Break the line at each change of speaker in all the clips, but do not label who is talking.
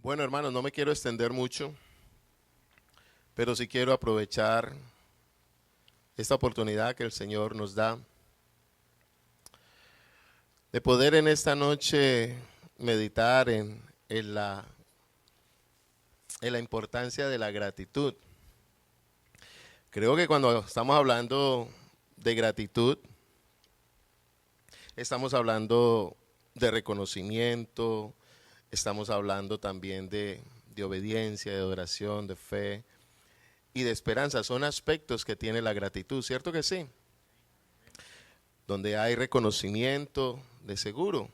Bueno, hermanos, no me quiero extender mucho, pero sí quiero aprovechar esta oportunidad que el Señor nos da de poder en esta noche meditar en la importancia de la gratitud. Creo que cuando estamos hablando de gratitud, estamos hablando de reconocimiento, estamos hablando también de obediencia, de adoración, de fe y de esperanza. Son aspectos que tiene la gratitud, ¿cierto que sí? Donde hay reconocimiento, de seguro,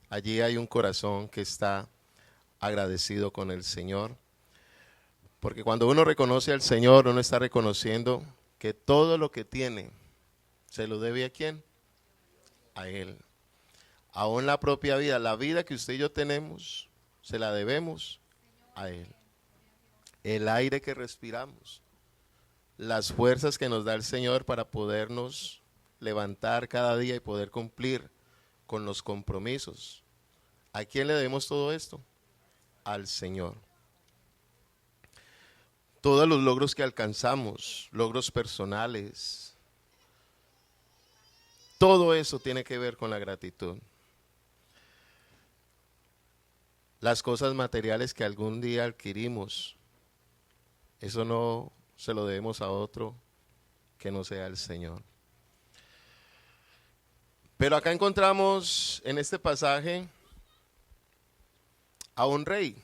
allí hay un corazón que está agradecido con el Señor. Porque cuando uno reconoce al Señor, uno está reconociendo que todo lo que tiene, ¿se lo debe a quién? A Él. Aún la propia vida, la vida que usted y yo tenemos, se la debemos a Él. El aire que respiramos, las fuerzas que nos da el Señor para podernos levantar cada día y poder cumplir con los compromisos. ¿A quién le debemos todo esto? Al Señor. Todos los logros que alcanzamos, logros personales, todo eso tiene que ver con la gratitud. Las cosas materiales que algún día adquirimos, eso no se lo debemos a otro que no sea el Señor. Pero acá encontramos en este pasaje a un rey,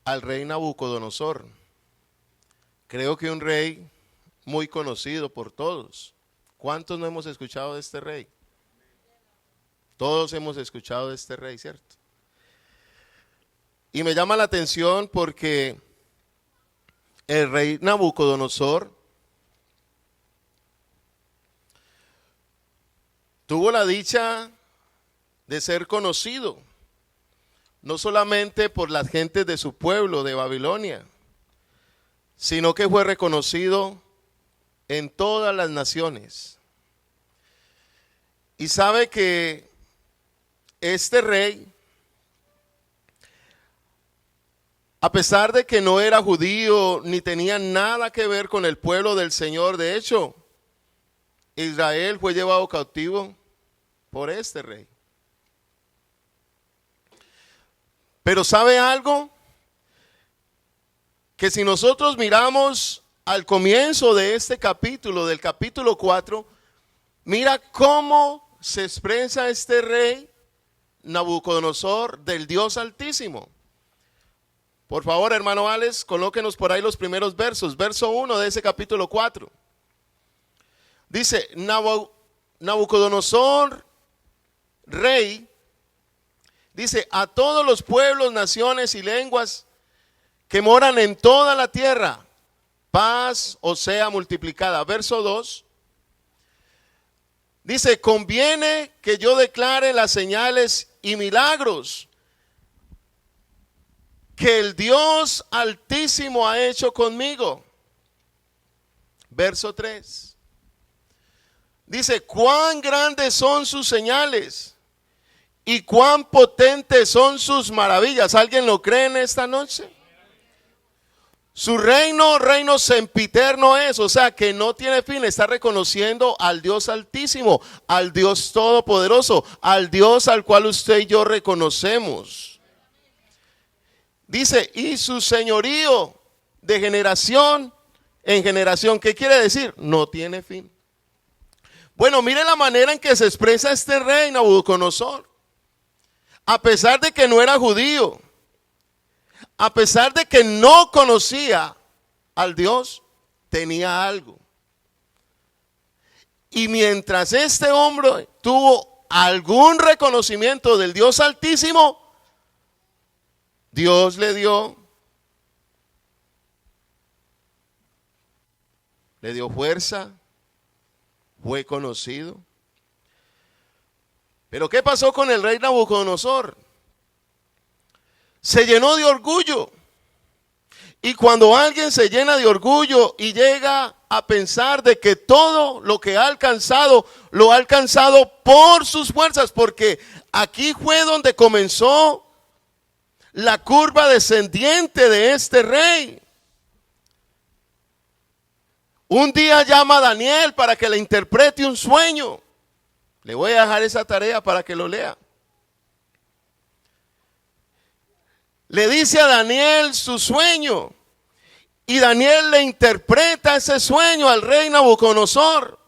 al rey Nabucodonosor. Creo que un rey muy conocido por todos. ¿Cuántos no hemos escuchado de este rey? Todos hemos escuchado de este rey, ¿cierto? Y me llama la atención porque el rey Nabucodonosor tuvo la dicha de ser conocido, no solamente por las gentes de su pueblo, de Babilonia, sino que fue reconocido en todas las naciones. Y sabe que este rey, a pesar de que no era judío ni tenía nada que ver con el pueblo del Señor, de hecho, Israel fue llevado cautivo por este rey. Pero ¿sabe algo? Que si nosotros miramos al comienzo de este capítulo, del capítulo 4, mira cómo se expresa este rey Nabucodonosor del Dios Altísimo. Por favor, hermano Alex, colóquenos por ahí los primeros versos. Verso 1 de ese capítulo 4. Dice, Nabucodonosor, rey, dice, a todos los pueblos, naciones y lenguas que moran en toda la tierra, paz os sea multiplicada. Verso 2. Dice, conviene que yo declare las señales y milagros que el Dios Altísimo ha hecho conmigo. Verso 3. Dice, cuán grandes son sus señales y cuán potentes son sus maravillas. ¿Alguien lo cree en esta noche? Su reino sempiterno es, o sea que no tiene fin. Está reconociendo al Dios Altísimo, al Dios Todopoderoso, al Dios al cual usted y yo reconocemos. Dice, y su señorío de generación en generación. ¿Qué quiere decir? No tiene fin. Bueno, mire la manera en que se expresa este rey Nabucodonosor. A pesar de que no era judío, a pesar de que no conocía al Dios, tenía algo. Y mientras este hombre tuvo algún reconocimiento del Dios Altísimo, Dios le dio fuerza, fue conocido. Pero ¿qué pasó con el rey Nabucodonosor? Se llenó de orgullo. Y cuando alguien se llena de orgullo y llega a pensar de que todo lo que ha alcanzado, lo ha alcanzado por sus fuerzas, porque aquí fue donde comenzó la curva descendiente de este rey. Un día llama a Daniel para que le interprete un sueño. Le voy a dejar esa tarea para que lo lea. Le dice a Daniel su sueño. Y Daniel le interpreta ese sueño al rey Nabucodonosor.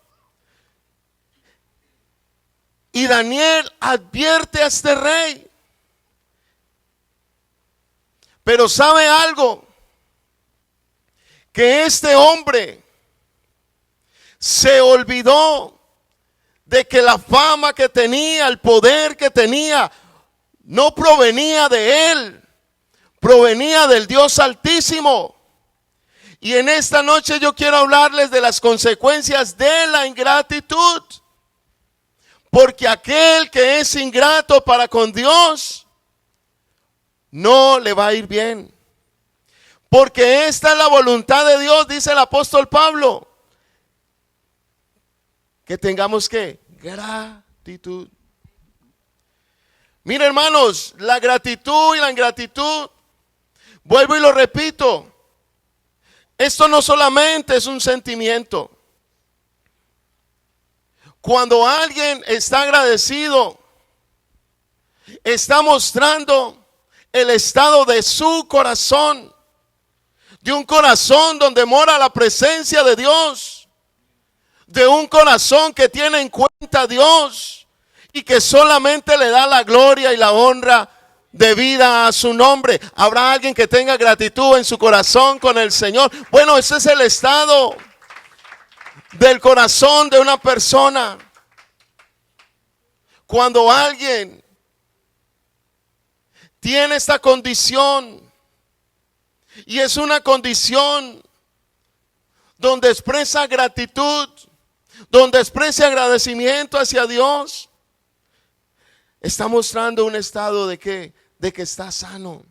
Y Daniel advierte a este rey. Pero ¿sabe algo? Que este hombre se olvidó de que la fama que tenía, el poder que tenía, no provenía de él, provenía del Dios Altísimo. Y en esta noche yo quiero hablarles de las consecuencias de la ingratitud. Porque aquel que es ingrato para con Dios, no le va a ir bien. Porque esta es la voluntad de Dios, dice el apóstol Pablo. Que tengamos ¿qué? Gratitud. Mira, hermanos, la gratitud y la ingratitud, vuelvo y lo repito, esto no solamente es un sentimiento. Cuando alguien está agradecido, está mostrando el estado de su corazón, de un corazón donde mora la presencia de Dios, de un corazón que tiene en cuenta a Dios y que solamente le da la gloria y la honra debida a su nombre. ¿Habrá alguien que tenga gratitud en su corazón con el Señor? Bueno, ese es el estado del corazón de una persona. Cuando alguien tiene esta condición, y es una condición donde expresa gratitud, donde expresa agradecimiento hacia Dios, está mostrando un estado de ¿qué? De que está sano.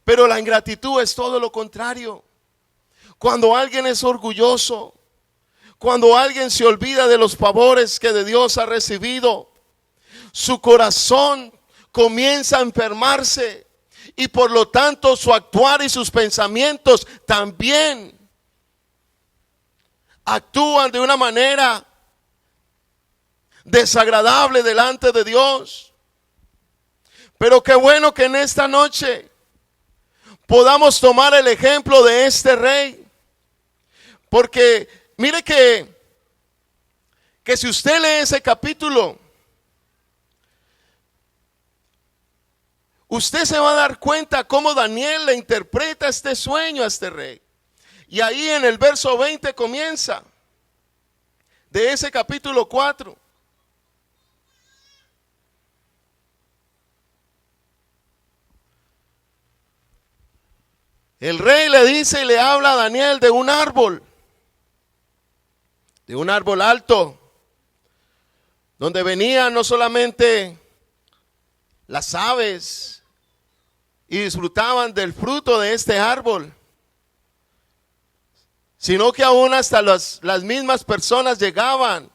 Pero la ingratitud es todo lo contrario. Cuando alguien es orgulloso, cuando alguien se olvida de los favores que de Dios ha recibido, su corazón comienza a enfermarse y por lo tanto su actuar y sus pensamientos también actúan de una manera desagradable delante de Dios. Pero qué bueno que en esta noche podamos tomar el ejemplo de este rey. Porque mire que si usted lee ese capítulo, usted se va a dar cuenta cómo Daniel le interpreta este sueño a este rey. Y ahí en el verso 20 comienza de ese capítulo 4. El rey le dice y le habla a Daniel de un árbol alto, donde venían no solamente las aves y disfrutaban del fruto de este árbol, sino que aún hasta las mismas personas llegaban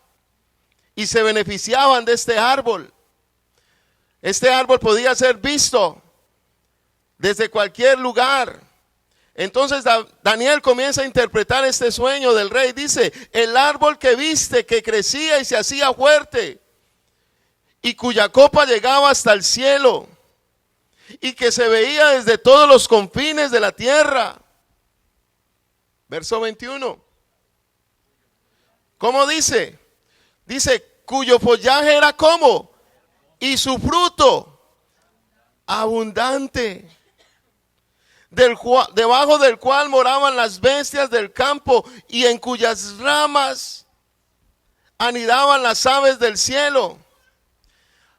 y se beneficiaban de este árbol. Este árbol podía ser visto desde cualquier lugar. Entonces Daniel comienza a interpretar este sueño del rey. Dice: el árbol que viste, que crecía y se hacía fuerte, y cuya copa llegaba hasta el cielo, y que se veía desde todos los confines de la tierra. Verso 21. ¿Cómo dice? Dice: cuyo follaje era como, y su fruto abundante, debajo del cual moraban las bestias del campo, y en cuyas ramas anidaban las aves del cielo.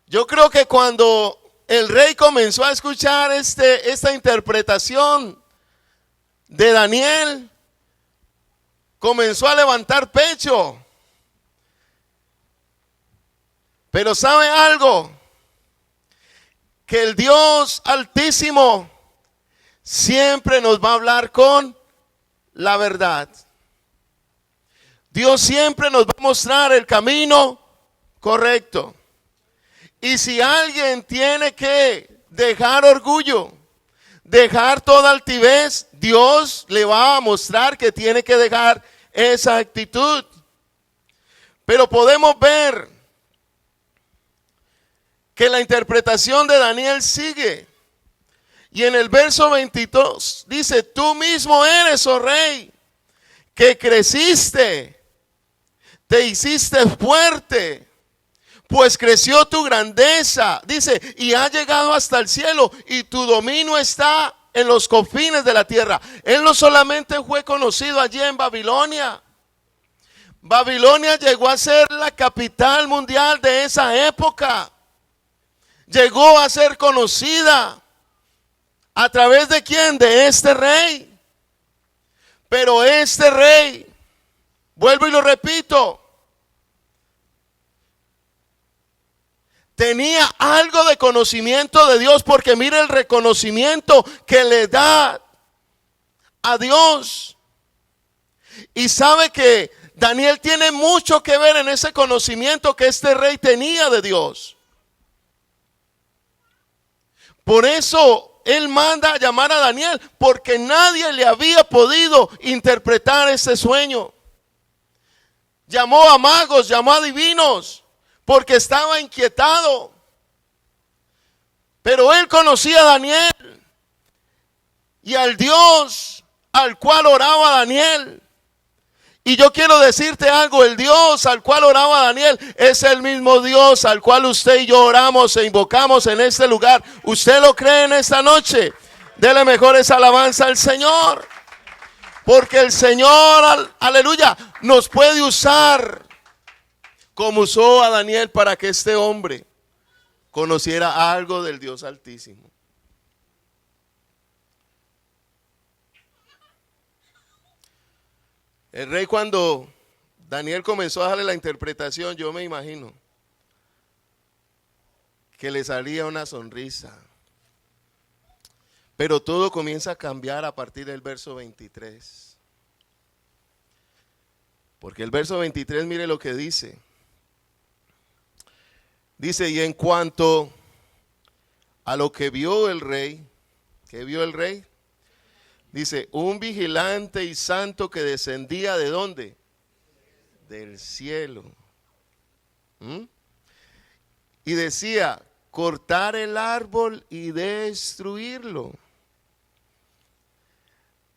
Yo creo que cuando el rey comenzó a escuchar esta interpretación de Daniel, comenzó a levantar pecho. Pero ¿sabe algo? Que el Dios Altísimo siempre nos va a hablar con la verdad. Dios siempre nos va a mostrar el camino correcto. Y si alguien tiene que dejar orgullo, dejar toda altivez. Dios le va a mostrar que tiene que dejar esa actitud. Pero podemos ver que la interpretación de Daniel sigue. Y en el verso 22 dice: tú mismo eres, oh rey, que creciste, te hiciste fuerte, pues creció tu grandeza. Dice, y ha llegado hasta el cielo, y tu dominio está en los confines de la tierra. Él no solamente fue conocido allí en Babilonia. Babilonia llegó a ser la capital mundial de esa época. Llegó a ser conocida. ¿A través de quién? De este rey. Pero este rey, vuelvo y lo repito, tenía algo de conocimiento de Dios, porque mire el reconocimiento que le da a Dios. Y sabe que Daniel tiene mucho que ver en ese conocimiento que este rey tenía de Dios. Por eso él manda a llamar a Daniel, porque nadie le había podido interpretar ese sueño. Llamó a magos, llamó a divinos, porque estaba inquietado. Pero él conocía a Daniel y al Dios al cual oraba Daniel. Y yo quiero decirte algo: el Dios al cual oraba Daniel es el mismo Dios al cual usted y yo oramos e invocamos en este lugar. ¿Usted lo cree en esta noche? Dele mejores alabanza al Señor. Porque el Señor, aleluya, nos puede usar como usó a Daniel para que este hombre conociera algo del Dios Altísimo. El rey, cuando Daniel comenzó a darle la interpretación, yo me imagino que le salía una sonrisa. Pero todo comienza a cambiar a partir del verso 23. Porque el verso 23, mire lo que dice. Dice, y en cuanto a lo que vio el rey, ¿qué vio el rey? Dice, un vigilante y santo que descendía ¿de dónde? Del cielo. Y decía, cortar el árbol y destruirlo.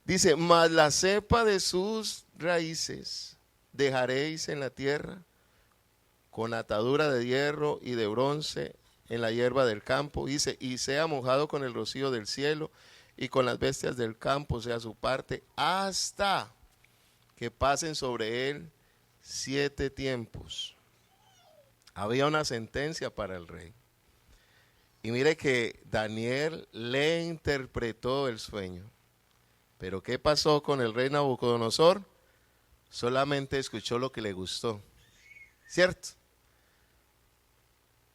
Dice, mas la cepa de sus raíces dejaréis en la tierra, con atadura de hierro y de bronce en la hierba del campo. Dice, y sea mojado con el rocío del cielo, y con las bestias del campo sea su parte, hasta que pasen sobre él 7 tiempos. Había una sentencia para el rey. Y mire que Daniel le interpretó el sueño. Pero ¿qué pasó con el rey Nabucodonosor? Solamente escuchó lo que le gustó. ¿Cierto?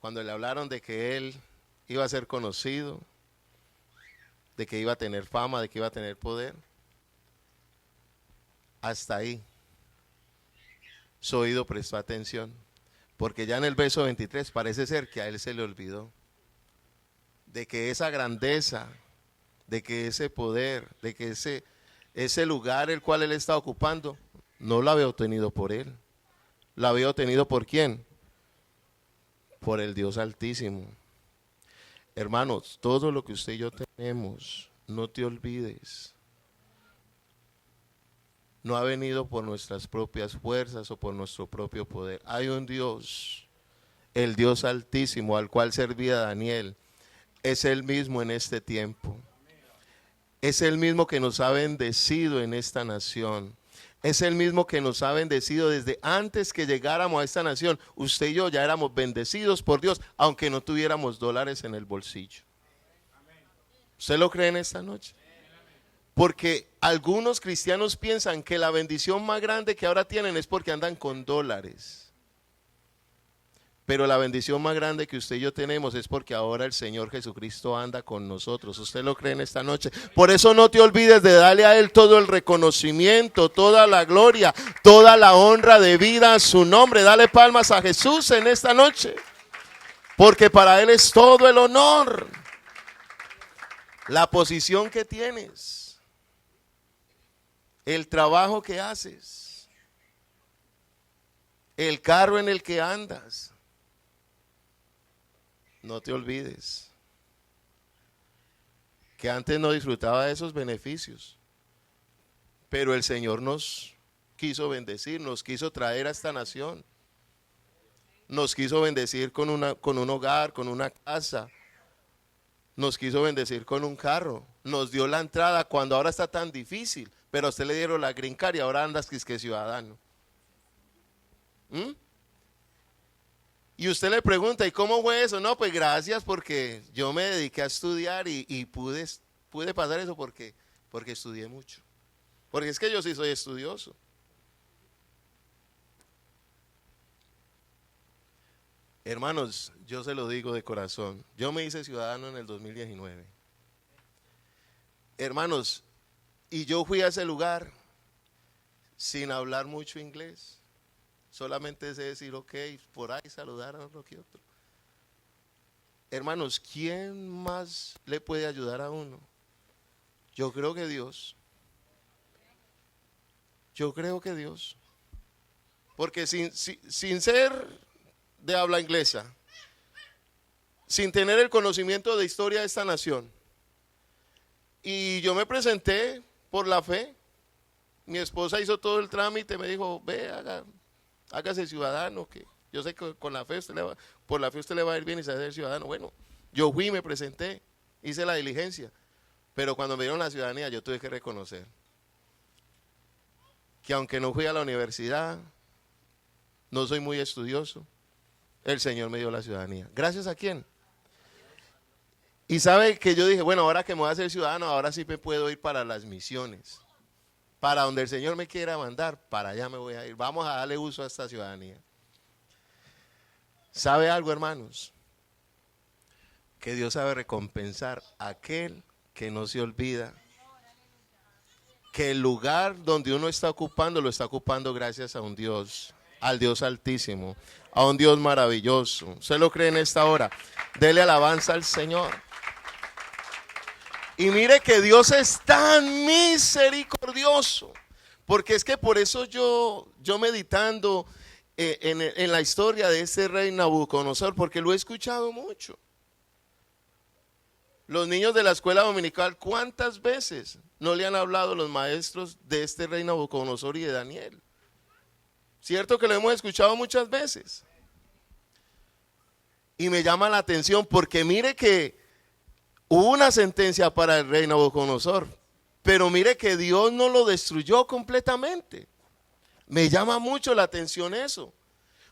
Cuando le hablaron de que él iba a ser conocido, de que iba a tener fama, de que iba a tener poder, hasta ahí su oído prestó atención, porque ya en el verso 23 parece ser que a él se le olvidó de que esa grandeza, de que ese poder, de que ese lugar el cual él está ocupando, no lo había obtenido por él, lo había obtenido ¿por quién? Por el Dios Altísimo. Hermanos, todo lo que usted y yo tenemos, no te olvides, no ha venido por nuestras propias fuerzas o por nuestro propio poder. Hay un Dios, el Dios Altísimo, al cual servía Daniel, es el mismo en este tiempo. Es el mismo que nos ha bendecido en esta nación. Es el mismo que nos ha bendecido desde antes que llegáramos a esta nación. Usted y yo ya éramos bendecidos por Dios, aunque no tuviéramos dólares en el bolsillo. ¿Usted lo cree en esta noche? Porque algunos cristianos piensan que la bendición más grande que ahora tienen es porque andan con dólares. Pero la bendición más grande que usted y yo tenemos es porque ahora el Señor Jesucristo anda con nosotros. ¿Usted lo cree en esta noche? Por eso no te olvides de darle a Él todo el reconocimiento, toda la gloria, toda la honra de vida a su nombre. Dale palmas a Jesús en esta noche, porque para Él es todo el honor. la posición que tienes, el trabajo que haces, el carro en el que andas. No te olvides que antes no disfrutaba de esos beneficios, pero el Señor nos quiso bendecir, nos quiso traer a esta nación, nos quiso bendecir con un hogar, con una casa, nos quiso bendecir con un carro, nos dio la entrada cuando ahora está tan difícil, pero a usted le dieron la green card y ahora andas que ciudadano. Y usted le pregunta, ¿y cómo fue eso? No, pues gracias, porque yo me dediqué a estudiar y pude pasar eso porque estudié mucho. Porque es que yo sí soy estudioso. Hermanos, yo se lo digo de corazón, yo me hice ciudadano en el 2019. Hermanos, y yo fui a ese lugar sin hablar mucho inglés. Solamente sé decir ok, por ahí saludar a uno que otro. Hermanos, ¿quién más le puede ayudar a uno? Yo creo que Dios. Yo creo que Dios. Porque sin ser de habla inglesa, sin tener el conocimiento de historia de esta nación, y yo me presenté por la fe. Mi esposa hizo todo el trámite, me dijo, ve, hágase ciudadano, que yo sé que con la fe por la fe usted le va a ir bien y se va a hacer ciudadano. Bueno, yo fui, me presenté, hice la diligencia, pero cuando me dieron la ciudadanía yo tuve que reconocer que aunque no fui a la universidad, no soy muy estudioso, el Señor me dio la ciudadanía. ¿Gracias a quién? Y sabe que yo dije, bueno, ahora que me voy a hacer ciudadano, ahora sí me puedo ir para las misiones. Para donde el Señor me quiera mandar, para allá me voy a ir. Vamos a darle uso a esta ciudadanía. ¿Sabe algo, hermanos? Que Dios sabe recompensar a aquel que no se olvida que el lugar donde uno está ocupando, lo está ocupando gracias a un Dios, al Dios Altísimo, a un Dios maravilloso. ¿Usted lo cree en esta hora? Dele alabanza al Señor. Y mire que Dios es tan misericordioso, porque es que por eso yo meditando en la historia de este rey Nabucodonosor, porque lo he escuchado mucho. Los niños de la escuela dominical, ¿cuántas veces no le han hablado los maestros de este rey Nabucodonosor y de Daniel? ¿Cierto que lo hemos escuchado muchas veces? Y me llama la atención porque mire que hubo una sentencia para el rey Nabucodonosor, pero mire que Dios no lo destruyó completamente. Me llama mucho la atención eso,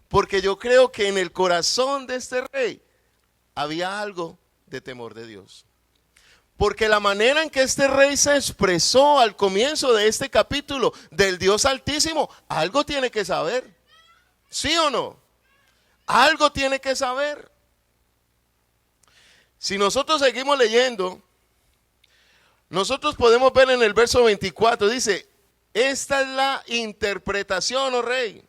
porque yo creo que en el corazón de este rey había algo de temor de Dios. Porque la manera en que este rey se expresó al comienzo de este capítulo del Dios Altísimo, algo tiene que saber. ¿Sí o no? Algo tiene que saber. Si nosotros seguimos leyendo, nosotros podemos ver en el verso 24, dice, esta es la interpretación, oh rey,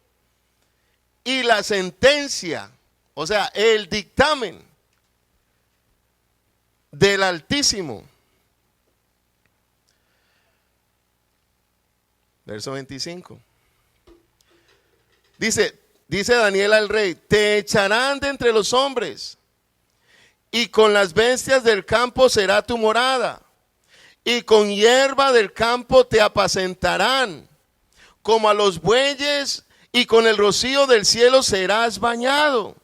y la sentencia, o sea, el dictamen del Altísimo. Verso 25. Dice Daniel al rey, te echarán de entre los hombres, y con las bestias del campo será tu morada, y con hierba del campo te apacentarán, como a los bueyes, y con el rocío del cielo serás bañado.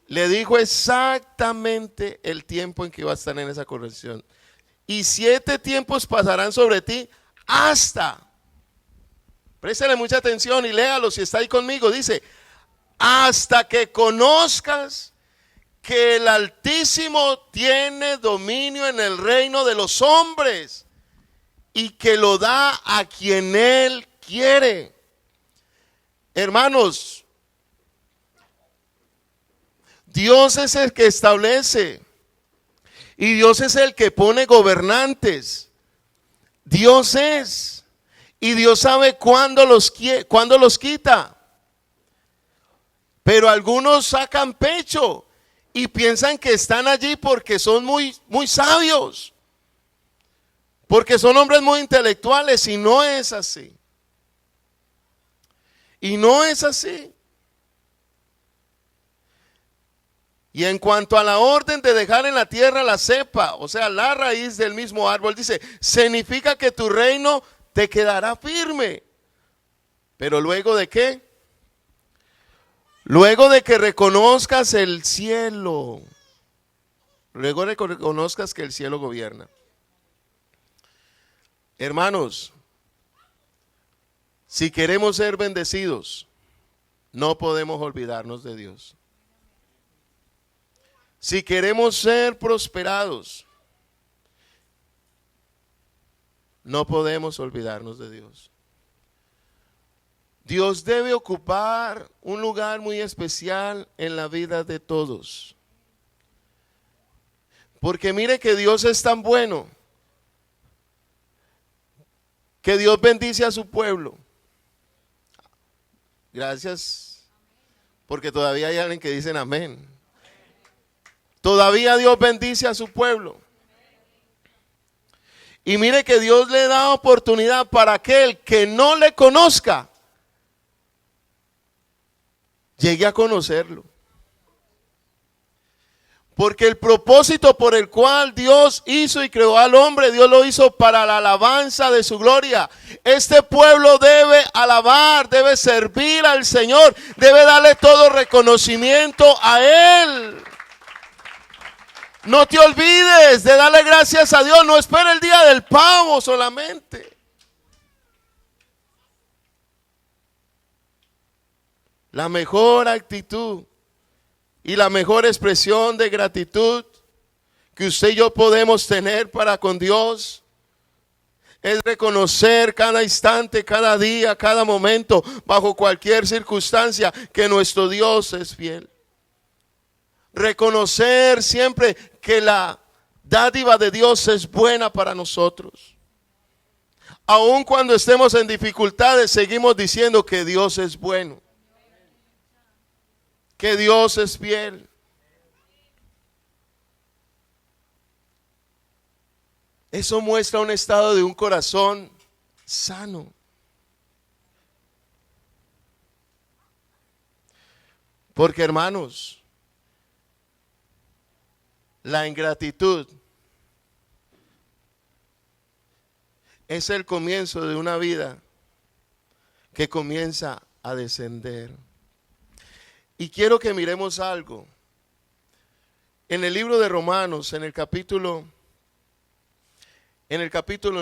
Le dijo exactamente el tiempo en que iba a estar en esa corrección. Y 7 tiempos pasarán sobre ti hasta, préstale mucha atención y léalo si está ahí conmigo, dice, hasta que conozcas que el Altísimo tiene dominio en el reino de los hombres y que lo da a quien Él quiere. Hermanos, Dios es el que establece y Dios es el que pone gobernantes. Dios es, y Dios sabe cuándo los quita. Pero algunos sacan pecho y piensan que están allí porque son muy, muy sabios, porque son hombres muy intelectuales, y no es así. Y no es así. Y en cuanto a la orden de dejar en la tierra la cepa, o sea, la raíz del mismo árbol, dice, significa que tu reino te quedará firme. Pero luego de qué? Luego de que reconozcas el cielo. Luego de que reconozcas que el cielo gobierna. Hermanos, si queremos ser bendecidos, no podemos olvidarnos de Dios. Si queremos ser prosperados, no podemos olvidarnos de Dios. Dios debe ocupar un lugar muy especial en la vida de todos. Porque mire que Dios es tan bueno, que Dios bendice a su pueblo. Gracias, porque todavía hay alguien que dicen amén. Todavía Dios bendice a su pueblo. Y mire que Dios le da oportunidad para aquel que no le conozca, llegue a conocerlo. Porque el propósito por el cual Dios hizo y creó al hombre, Dios lo hizo para la alabanza de su gloria. Este pueblo debe alabar, debe servir al Señor, debe darle todo reconocimiento a Él. No te olvides de darle gracias a Dios, no espera el día del pavo solamente. La mejor actitud y la mejor expresión de gratitud que usted y yo podemos tener para con Dios es reconocer cada instante, cada día, cada momento, bajo cualquier circunstancia, que nuestro Dios es fiel. Reconocer siempre que la dádiva de Dios es buena para nosotros. Aun cuando estemos en dificultades, seguimos diciendo que Dios es bueno, que Dios es fiel. Eso muestra un estado de un corazón sano. Porque, hermanos, la ingratitud es el comienzo de una vida que comienza a descender. Y quiero que miremos algo. En el libro de Romanos, en el capítulo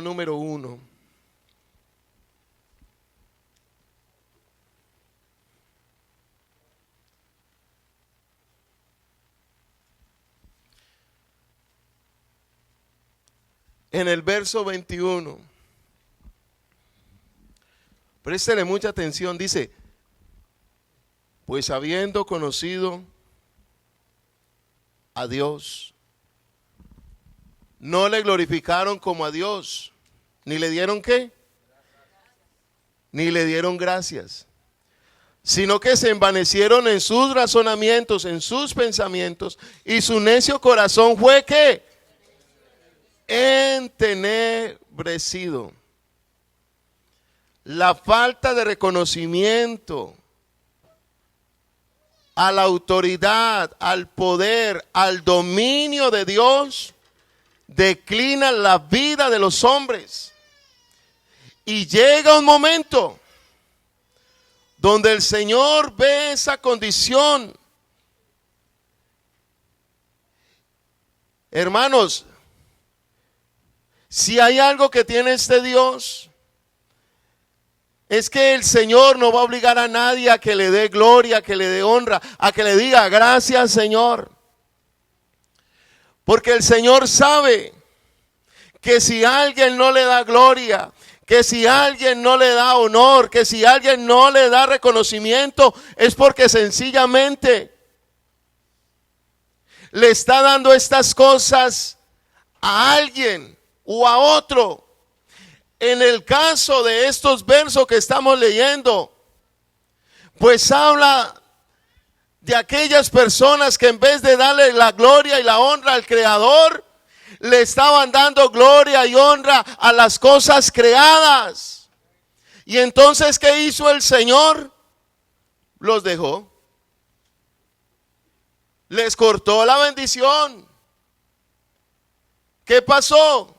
número 1. En el verso 21. Préstele mucha atención, dice: pues habiendo conocido a Dios, no le glorificaron como a Dios, ni le dieron ¿qué? Ni le dieron gracias, sino que se envanecieron en sus razonamientos, en sus pensamientos, y su necio corazón fue ¿qué? Entenebrecido. La falta de reconocimiento a la autoridad, al poder, al dominio de Dios, declina la vida de los hombres. Y llega un momento donde el Señor ve esa condición. Hermanos, si hay algo que tiene este Dios, es que el Señor no va a obligar a nadie a que le dé gloria, a que le dé honra, a que le diga gracias, Señor. Porque el Señor sabe que si alguien no le da gloria, que si alguien no le da honor, que si alguien no le da reconocimiento, es porque sencillamente le está dando estas cosas a alguien o a otro. En el caso de estos versos que estamos leyendo, pues habla de aquellas personas que en vez de darle la gloria y la honra al Creador, le estaban dando gloria y honra a las cosas creadas. Y entonces, ¿qué hizo el Señor? Los dejó. Les cortó la bendición. ¿Qué pasó?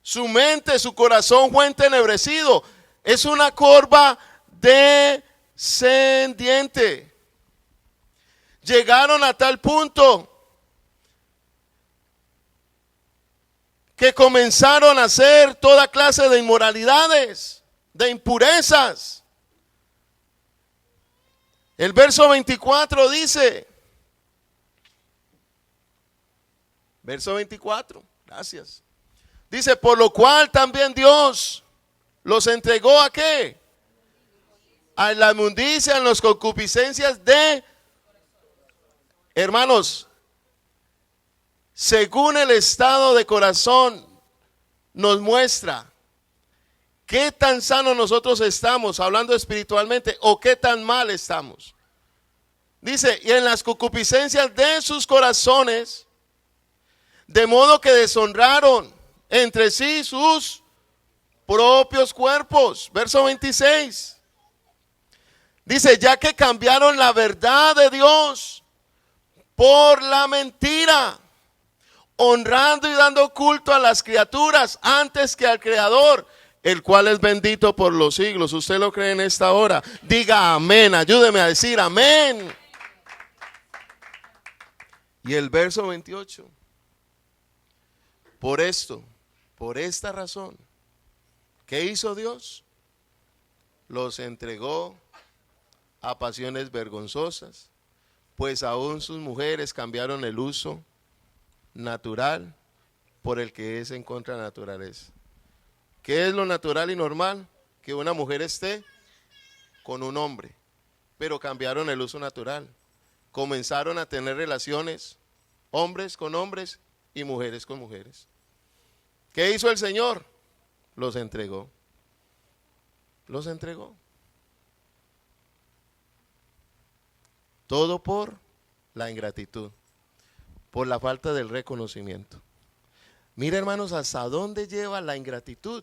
Su mente, su corazón fue entenebrecido. Es una curva descendiente. Llegaron a tal punto que comenzaron a hacer toda clase de inmoralidades, de impurezas. El verso 24 dice, verso 24, gracias. Dice, por lo cual también Dios los entregó ¿a qué? A la inmundicia, en las concupiscencias de... Hermanos, según el estado de corazón nos muestra qué tan sano nosotros estamos, hablando espiritualmente, o qué tan mal estamos. Dice, y en las concupiscencias de sus corazones, de modo que deshonraron entre sí sus propios cuerpos. Verso 26. Dice, ya que cambiaron la verdad de Dios por la mentira, honrando y dando culto a las criaturas antes que al Creador, el cual es bendito por los siglos. ¿Usted lo cree en esta hora? Diga amén, ayúdeme a decir amén. Y el verso 28. Por esto, por esta razón, ¿qué hizo Dios? Los entregó a pasiones vergonzosas, pues aún sus mujeres cambiaron el uso natural por el que es en contra de la naturaleza. ¿Qué es lo natural y normal? Que una mujer esté con un hombre, pero cambiaron el uso natural. Comenzaron a tener relaciones, hombres con hombres y mujeres con mujeres. ¿Qué hizo el Señor? Los entregó. Los entregó. Todo por la ingratitud, por la falta del reconocimiento. Mira, hermanos, hasta dónde lleva la ingratitud.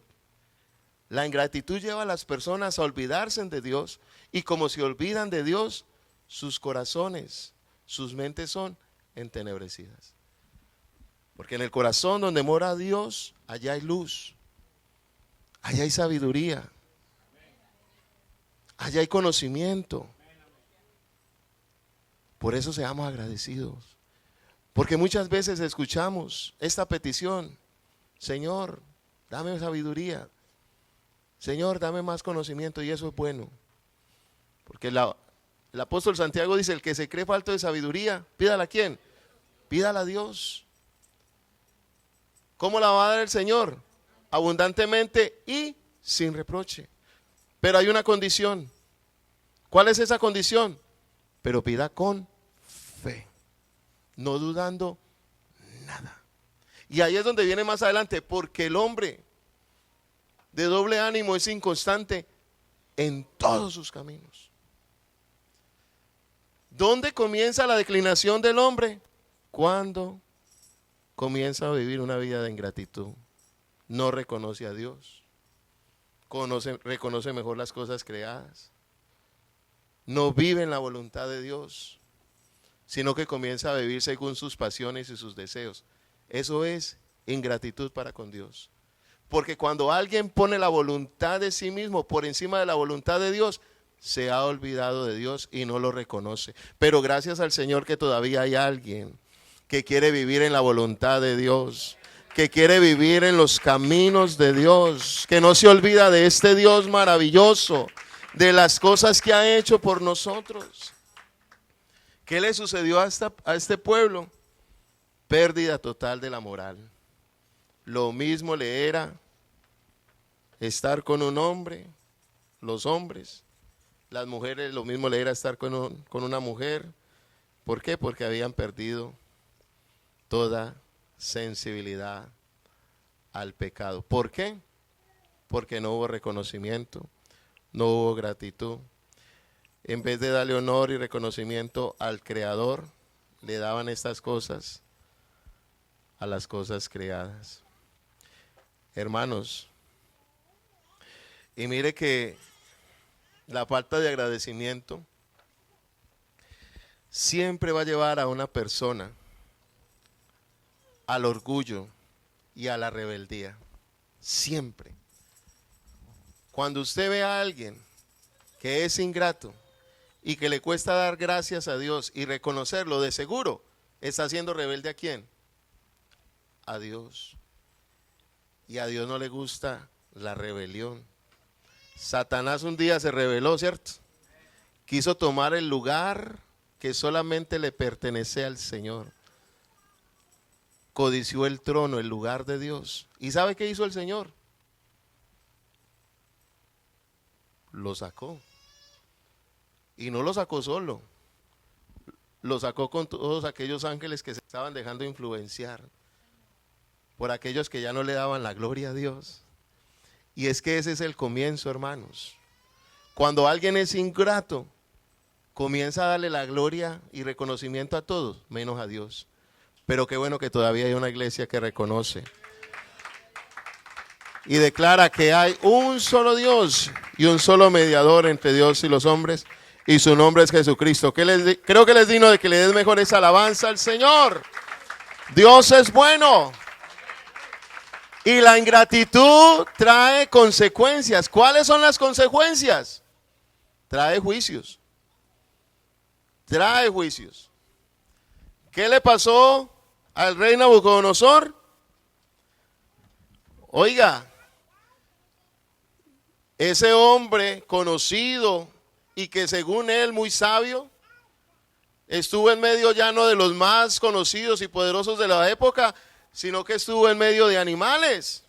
La ingratitud lleva a las personas a olvidarse de Dios, y como se olvidan de Dios, sus corazones, sus mentes son entenebrecidas. Porque en el corazón donde mora Dios, allá hay luz, allá hay sabiduría, allá hay conocimiento. Por eso seamos agradecidos. Porque muchas veces escuchamos esta petición: Señor, dame sabiduría, Señor, dame más conocimiento, y eso es bueno. Porque el apóstol Santiago dice, el que se cree falto de sabiduría, pídala a ¿quién? Pídala a Dios. ¿Cómo la va a dar el Señor? Abundantemente y sin reproche. Pero hay una condición. ¿Cuál es esa condición? Pero pida con fe, no dudando nada. Y ahí es donde viene más adelante, porque el hombre de doble ánimo es inconstante en todos sus caminos. ¿Dónde comienza la declinación del hombre? Cuando comienza a vivir una vida de ingratitud. No reconoce a Dios, reconoce mejor las cosas creadas, no vive en la voluntad de Dios, sino que comienza a vivir según sus pasiones y sus deseos. Eso es ingratitud para con Dios. Porque cuando alguien pone la voluntad de sí mismo por encima de la voluntad de Dios, se ha olvidado de Dios y no lo reconoce. Pero gracias al Señor que todavía hay alguien que quiere vivir en la voluntad de Dios, que quiere vivir en los caminos de Dios, que no se olvida de este Dios maravilloso, de las cosas que ha hecho por nosotros. ¿Qué le sucedió a este pueblo? Pérdida total de la moral. Lo mismo le era estar con un hombre, los hombres, las mujeres, lo mismo le era estar con una mujer. ¿Por qué? Porque habían perdido toda sensibilidad al pecado. ¿Por qué? Porque no hubo reconocimiento, no hubo gratitud. en vez de darle honor y reconocimiento al Creador, le daban estas cosas a las cosas creadas. Hermanos, y mire que la falta de agradecimiento siempre va a llevar a una persona al orgullo y a la rebeldía. Siempre. Cuando usted ve a alguien que es ingrato y que le cuesta dar gracias a Dios y reconocerlo, de seguro está siendo rebelde. ¿A quién? A Dios. Y a Dios no le gusta la rebelión. Satanás un día se rebeló, ¿cierto? Quiso tomar el lugar que solamente le pertenece al Señor. Codició el trono, el lugar de Dios. ¿Y sabe qué hizo el Señor? Lo sacó. Y no lo sacó solo. Lo sacó con todos aquellos ángeles que se estaban dejando influenciar por aquellos que ya no le daban la gloria a Dios. Y es que ese es el comienzo, hermanos. Cuando alguien es ingrato, comienza a darle la gloria y reconocimiento a todos, menos a Dios. Pero qué bueno que todavía hay una iglesia que reconoce y declara que hay un solo Dios y un solo mediador entre Dios y los hombres, y su nombre es Jesucristo. Creo que les digno de que le des mejores alabanza al Señor. Dios es bueno. Y la ingratitud trae consecuencias. ¿Cuáles son las consecuencias? Trae juicios. Trae juicios. ¿Qué le pasó al rey Nabucodonosor? Oiga, ese hombre conocido y que según él muy sabio, estuvo en medio ya no de los más conocidos y poderosos de la época, sino que estuvo en medio de animales,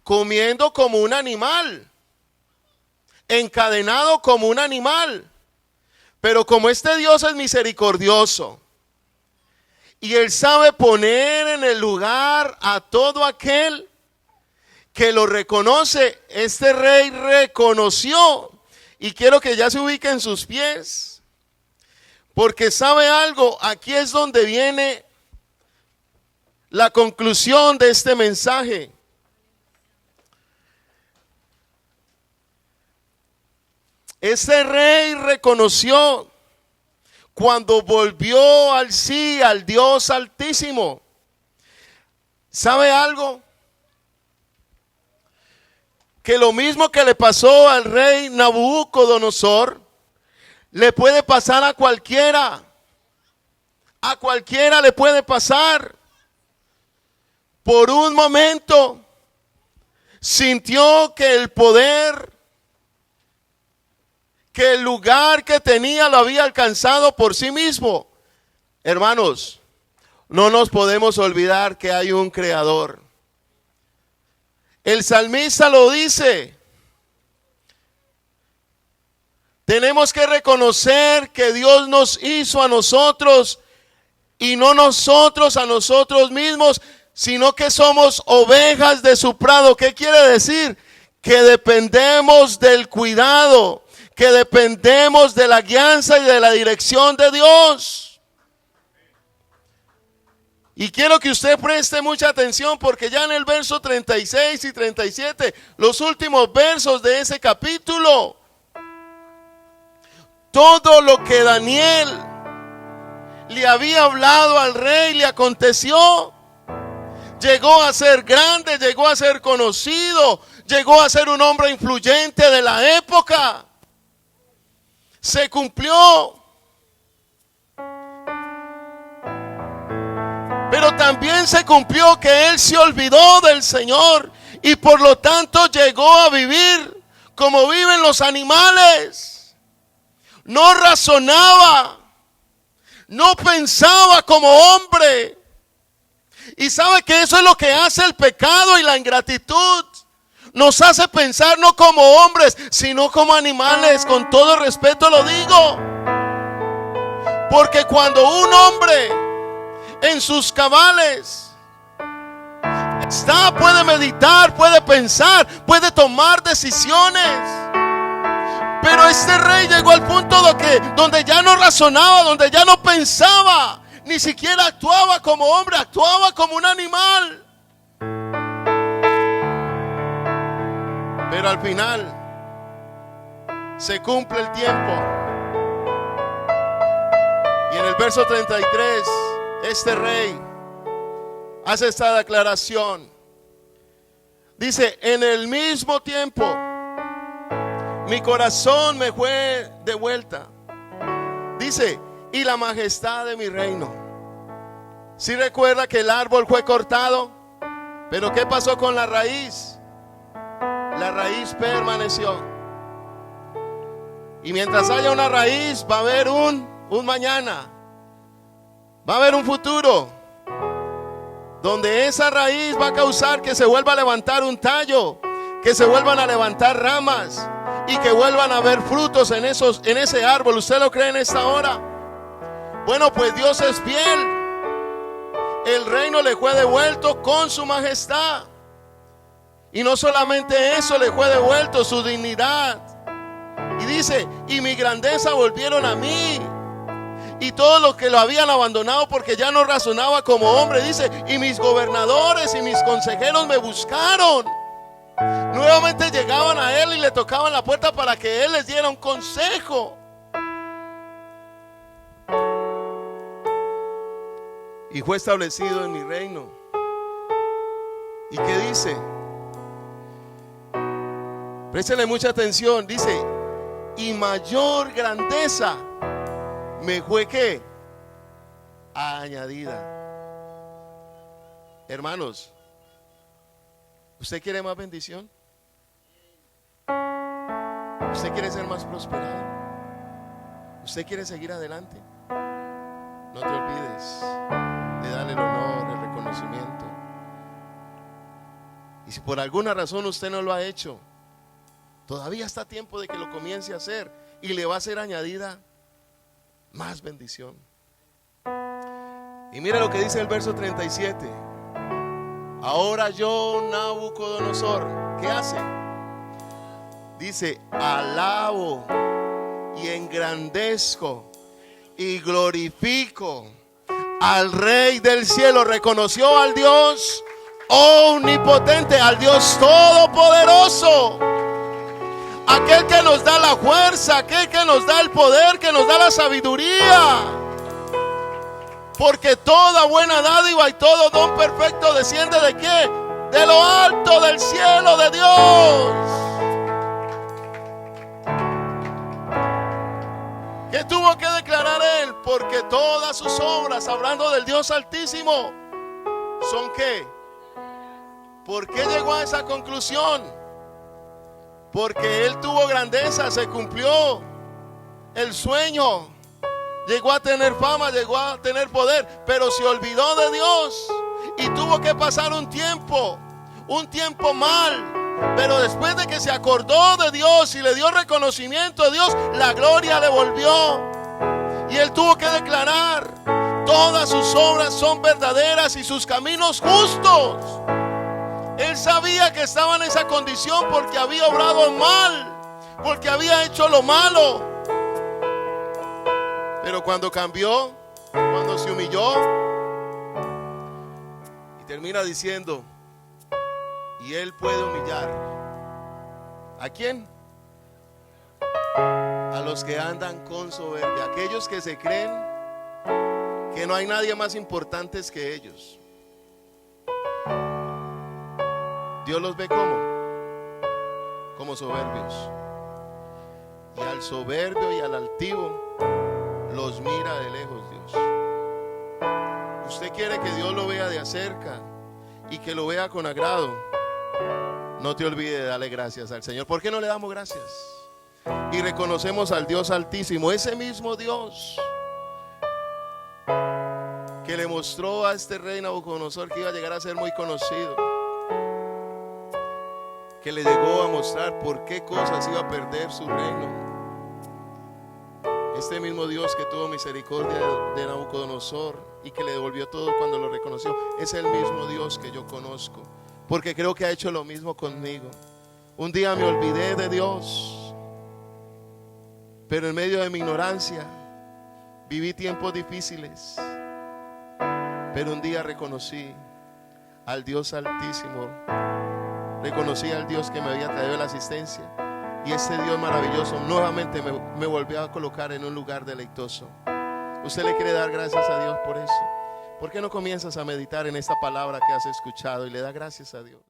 comiendo como un animal, encadenado como un animal. Pero como este Dios es misericordioso y Él sabe poner en el lugar a todo aquel que lo reconoce, este rey reconoció, y quiero que ya se ubique en sus pies, porque sabe algo, aquí es donde viene la conclusión de este mensaje. Ese rey reconoció cuando volvió al sí, al Dios Altísimo. ¿Sabe algo? Que lo mismo que le pasó al rey Nabucodonosor, le puede pasar a cualquiera. A cualquiera le puede pasar. Por un momento sintió que el poder, que el lugar que tenía lo había alcanzado por sí mismo. Hermanos, no nos podemos olvidar que hay un creador. El salmista lo dice. Tenemos que reconocer que Dios nos hizo a nosotros y no nosotros a nosotros mismos, sino que somos ovejas de su prado. ¿Qué quiere decir? Que dependemos del cuidado, que dependemos de la guianza y de la dirección de Dios. Y quiero que usted preste mucha atención, porque ya en el verso 36 y 37, los últimos versos de ese capítulo, todo lo que Daniel le había hablado al rey le aconteció. Llegó a ser grande, llegó a ser conocido, llegó a ser un hombre influyente de la época. Se cumplió. Pero también se cumplió que él se olvidó del Señor y por lo tanto llegó a vivir como viven los animales. No razonaba, no pensaba como hombre. Y sabe que eso es lo que hace el pecado y la ingratitud. Nos hace pensar no como hombres, sino como animales. Con todo respeto lo digo. Porque cuando un hombre en sus cabales puede meditar, puede pensar, puede tomar decisiones. Pero este rey llegó al punto donde ya no razonaba, donde ya no pensaba, ni siquiera actuaba como hombre, actuaba como un animal. Pero al final se cumple el tiempo. Y en el verso 33, este rey hace esta declaración. Dice: en el mismo tiempo mi corazón me fue de vuelta. Dice: y la majestad de mi reino. Si recuerda que el árbol fue cortado, pero ¿qué pasó con la raíz? La raíz permaneció. Y mientras haya una raíz, va a haber un mañana. Va a haber un futuro, donde esa raíz va a causar que se vuelva a levantar un tallo, que se vuelvan a levantar ramas y que vuelvan a haber frutos en ese árbol. ¿Usted lo cree en esta hora? Bueno, pues Dios es fiel. El reino le fue devuelto con su majestad. Y no solamente eso, le fue devuelto su dignidad. Y dice: y mi grandeza volvieron a mí. Y todos los que lo habían abandonado porque ya no razonaba como hombre, dice: y mis gobernadores y mis consejeros me buscaron. Nuevamente llegaban a él y le tocaban la puerta para que él les diera un consejo. Y fue establecido en mi reino. ¿Y qué dice? Préstenle mucha atención. Dice: y mayor grandeza me fue ¿qué? Añadida. Hermanos, ¿usted quiere más bendición? ¿Usted quiere ser más prosperado? ¿Usted quiere seguir adelante? No te olvides de darle el honor, el reconocimiento. Y si por alguna razón usted no lo ha hecho, todavía está a tiempo de que lo comience a hacer, y le va a ser añadida más bendición. Y mira lo que dice el verso 37. Ahora yo, Nabucodonosor, ¿qué hace? Dice: alabo y engrandezco y glorifico al Rey del cielo. Reconoció al Dios omnipotente, al Dios todopoderoso, aquel que nos da la fuerza, aquel que nos da el poder, que nos da la sabiduría. Porque toda buena dádiva y todo don perfecto desciende ¿de qué? De lo alto del cielo de Dios. ¿Qué tuvo que declarar él? Porque todas sus obras, hablando del Dios Altísimo, ¿son qué? ¿Por qué llegó a esa conclusión? Porque él tuvo grandeza, se cumplió el sueño, llegó a tener fama, llegó a tener poder, pero se olvidó de Dios y tuvo que pasar un tiempo mal. Pero después de que se acordó de Dios y le dio reconocimiento a Dios, la gloria le volvió. Y él tuvo que declarar: todas sus obras son verdaderas y sus caminos justos. Él sabía que estaba en esa condición porque había obrado mal, porque había hecho lo malo. Pero cuando cambió, cuando se humilló, y termina diciendo: y él puede humillar ¿a quién? A los que andan con soberbia, aquellos que se creen que no hay nadie más importante que ellos. Dios los ve como soberbios. Y al soberbio y al altivo los mira de lejos Dios. Usted quiere que Dios lo vea de cerca y que lo vea con agrado. No te olvides de darle gracias al Señor. ¿Por qué no le damos gracias? Y reconocemos al Dios Altísimo, ese mismo Dios que le mostró a este rey Nabucodonosor que iba a llegar a ser muy conocido, que le llegó a mostrar por qué cosas iba a perder su reino. Este mismo Dios que tuvo misericordia de Nabucodonosor y que le devolvió todo cuando lo reconoció, es el mismo Dios que yo conozco, porque creo que ha hecho lo mismo conmigo. Un día me olvidé de Dios Pero en medio de mi ignorancia viví tiempos difíciles. Pero un día reconocí al Dios Altísimo. Reconocí al Dios que me había traído la asistencia. Y ese Dios maravilloso nuevamente me volvió a colocar en un lugar deleitoso. Usted le quiere dar gracias a Dios por eso. ¿Por qué no comienzas a meditar en esta palabra que has escuchado y le da gracias a Dios?